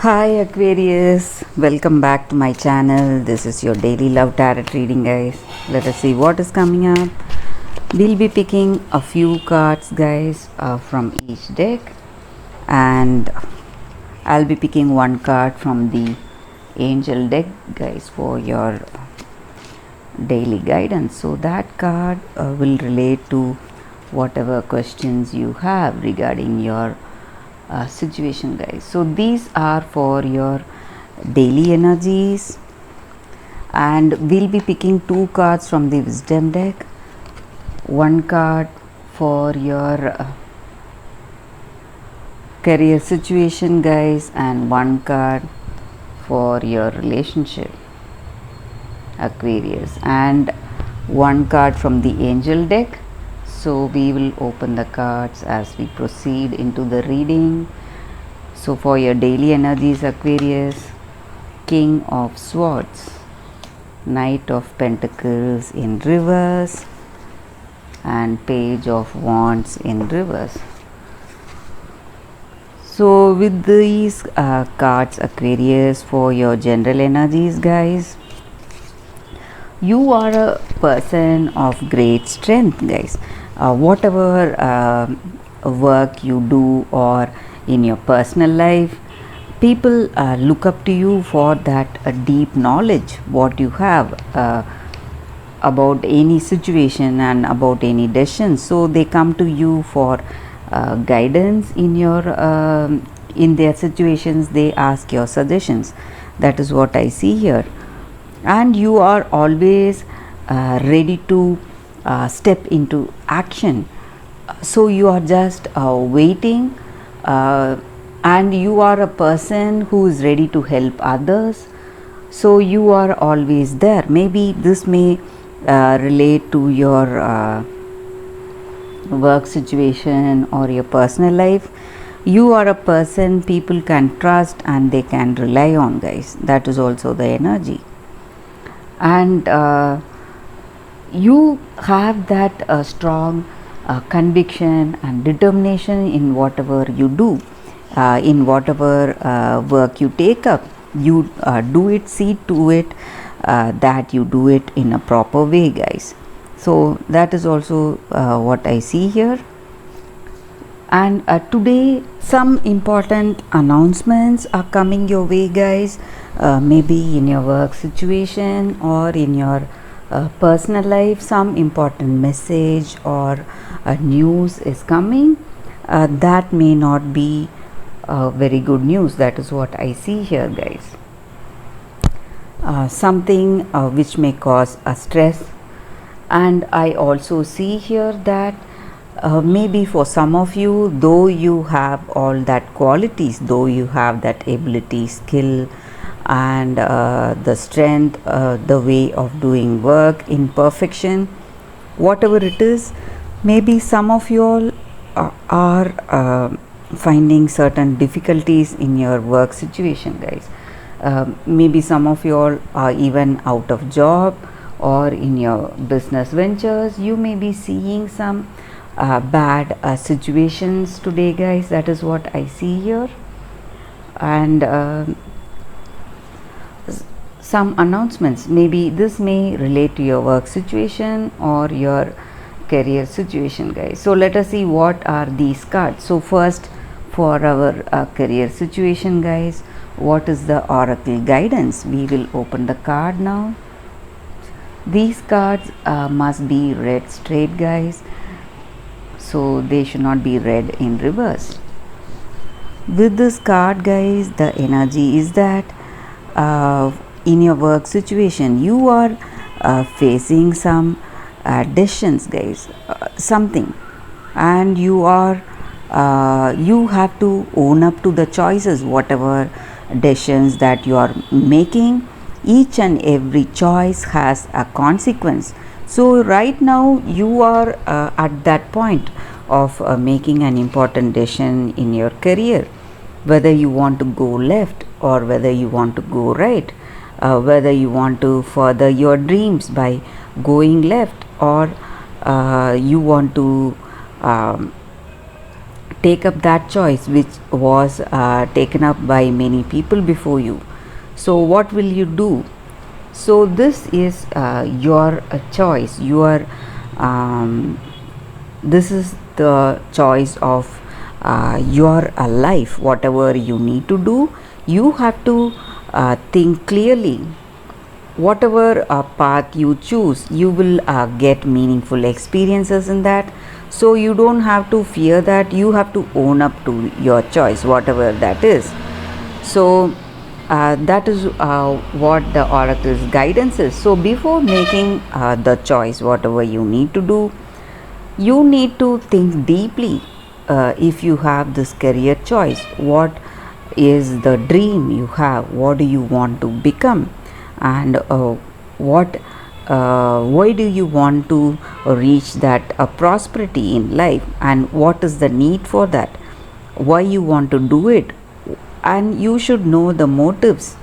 Hi Aquarius, welcome back to my channel. This is your daily love tarot reading, guys. Let us see what is coming up. We'll be picking a few cards, guys, from each deck, and I'll be picking one card from the angel deck, guys, for your daily guidance. So that card will relate to whatever questions you have regarding your situation, guys. So these are for your daily energies, and we'll be picking two cards from the wisdom deck, one card for your career situation, guys, and one card for your relationship, Aquarius, and one card from the angel deck. So we will open the cards as we proceed into the reading. So for your daily energies, Aquarius, King of Swords, Knight of Pentacles in reverse, and Page of Wands in reverse. So with these cards, Aquarius, for your general energies, guys, you are a person of great strength, guys. Whatever work you do or in your personal life, people look up to you for that deep knowledge what you have about any situation and about any decision. So they come to you for guidance in your in their situations. They ask your suggestions. That is what I see here, and you are always ready to step into action. So you are just waiting, and you are a person who is ready to help others. So you are always there. Maybe this may relate to your work situation or your personal life. You are a person people can trust and they can rely on, guys. That is also the energy, and you have that strong conviction and determination in whatever you do, in whatever work you take up. You do it, see to it that you do it in a proper way, guys. So that is also what I see here. And today some important announcements are coming your way, guys. Maybe in your work situation or in your personal life, some important message or news is coming. That may not be very good news. That is what I see here, guys. Something which may cause a stress, and I also see here that maybe for some of you, though you have all that qualities, though you have that ability, skill, and the strength, the way of doing work in perfection, whatever it is, maybe some of you all are finding certain difficulties in your work situation, guys. Maybe some of you all are even out of job, or in your business ventures you may be seeing some bad situations today, guys. That is what I see here. And some announcements, maybe this may relate to your work situation or your career situation, guys. So let us see what are these cards. So first, for our career situation, guys, what is the oracle guidance? We will open the card now. These cards must be read straight, guys, so they should not be read in reverse. With this card, guys, the energy is that in your work situation you are facing some decisions, guys, something, and you are you have to own up to the choices, whatever decisions that you are making. Each and every choice has a consequence. So right now you are at that point of making an important decision in your career, whether you want to go left or whether you want to go right, whether you want to further your dreams by going left, or you want to take up that choice which was taken up by many people before you. So what will you do? So this is your choice, your this is the choice of your life. Whatever you need to do, you have to think clearly. Whatever path you choose, you will get meaningful experiences in that. So you don't have to fear that, you have to own up to your choice, whatever that is. So that is what the oracle's guidance is. So before making the choice, whatever you need to do, you need to think deeply. If you have this career choice, what is the dream you have? What do you want to become? And why do you want to reach that prosperity in life? And what is the need for that? Why you want to do it? And you should know the motives.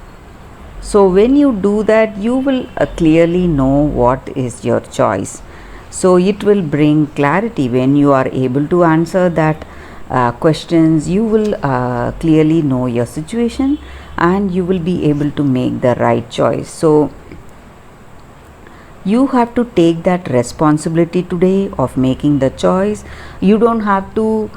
So when you do that, you will clearly know what is your choice. So it will bring clarity. When you are able to answer that questions, you will clearly know your situation and you will be able to make the right choice. So you have to take that responsibility today of making the choice. You don't have to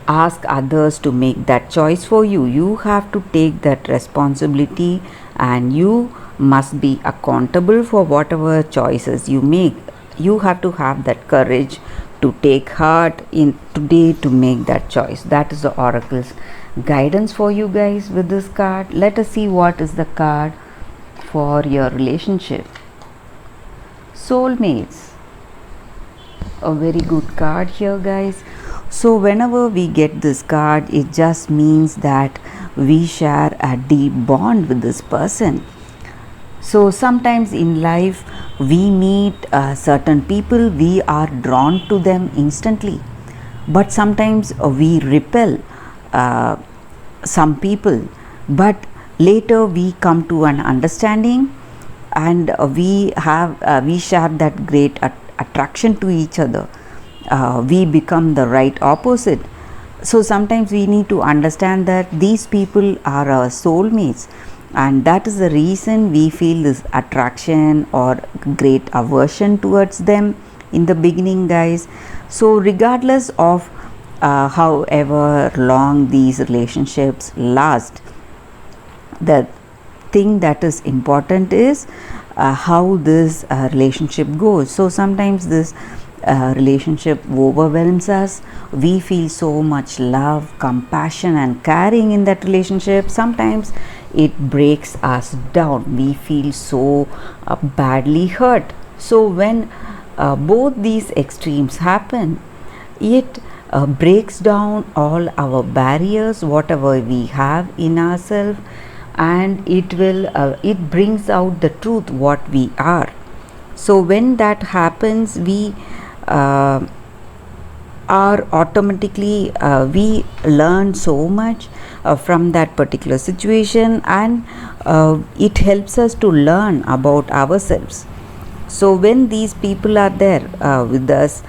ask others to make that choice for you. You have to take that responsibility and you must be accountable for whatever choices you make. You have to have that courage to take heart in today to make that choice. That is the oracle's guidance for you guys with this card. Let us see what is the card for your relationship. Soulmates, a very good card here, guys. So whenever we get this card, it just means that we share a deep bond with this person. So sometimes in life we meet certain people, we are drawn to them instantly, but sometimes we repel some people, but later we come to an understanding and we share that great attraction to each other. We become the right opposite. So sometimes we need to understand that these people are our soulmates, and that is the reason we feel this attraction or great aversion towards them in the beginning, guys. So regardless of however long these relationships last, the thing that is important is how this relationship goes. So sometimes this relationship overwhelms us. We feel so much love, compassion and caring in that relationship. Sometimes it breaks us down. We feel so badly hurt. So when both these extremes happen, it breaks down all our barriers, whatever we have in ourselves, and it brings out the truth what we are. So when that happens, we are automatically we learn so much from that particular situation, and it helps us to learn about ourselves. So when these people are there with us,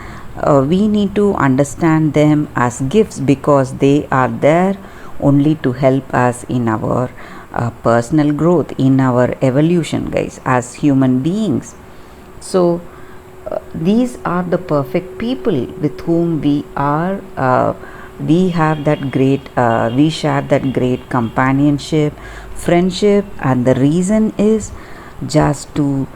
we need to understand them as gifts, because they are there only to help us in our personal growth, in our evolution, guys, as human beings. So these are the perfect people with whom we are. We have that great, we share that great companionship, friendship, and the reason is just to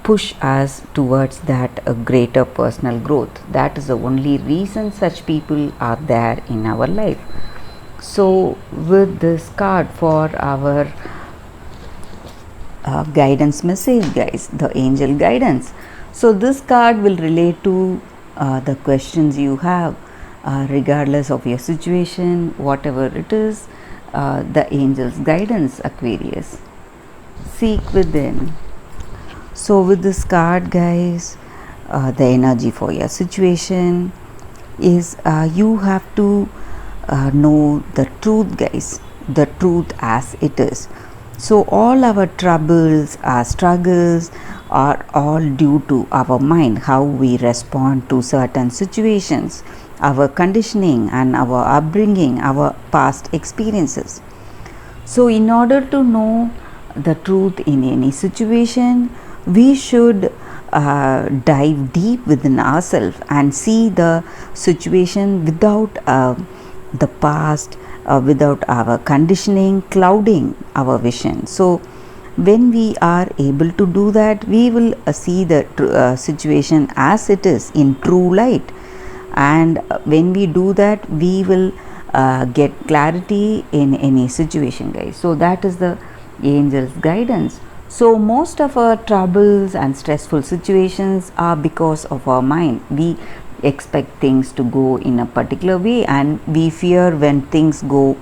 push us towards that greater personal growth. That is the only reason such people are there in our life. So with this card for our guidance message, guys, the angel guidance. So this card will relate to the questions you have, regardless of your situation, whatever it is. The angel's guidance, Aquarius. Seek within. So with this card, guys, the energy for your situation is you have to know the truth, guys, the truth as it is. So all our troubles, our struggles are all due to our mind, how we respond to certain situations. our conditioning and our upbringing, our past experiences. So, in order to know the truth in any situation, we should dive deep within ourselves and see the situation without the past, without our conditioning clouding our vision. So, when we are able to do that, we will see the situation as it is in true light, and when we do that, we will get clarity in any situation, guys. So that is the angel's guidance. So most of our troubles and stressful situations are because of our mind. We expect things to go in a particular way, and we fear when things go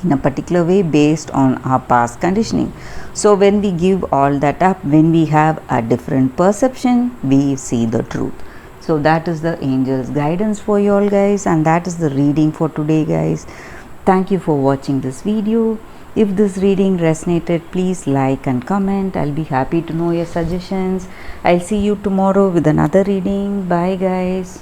in a particular way based on our past conditioning. So when we give all that up, when we have a different perception, we see the truth. So that is the angel's guidance for you all, guys, and that is the reading for today, guys. Thank you for watching this video. If this reading resonated, please like and comment. I'll be happy to know your suggestions. I'll see you tomorrow with another reading. Bye, guys.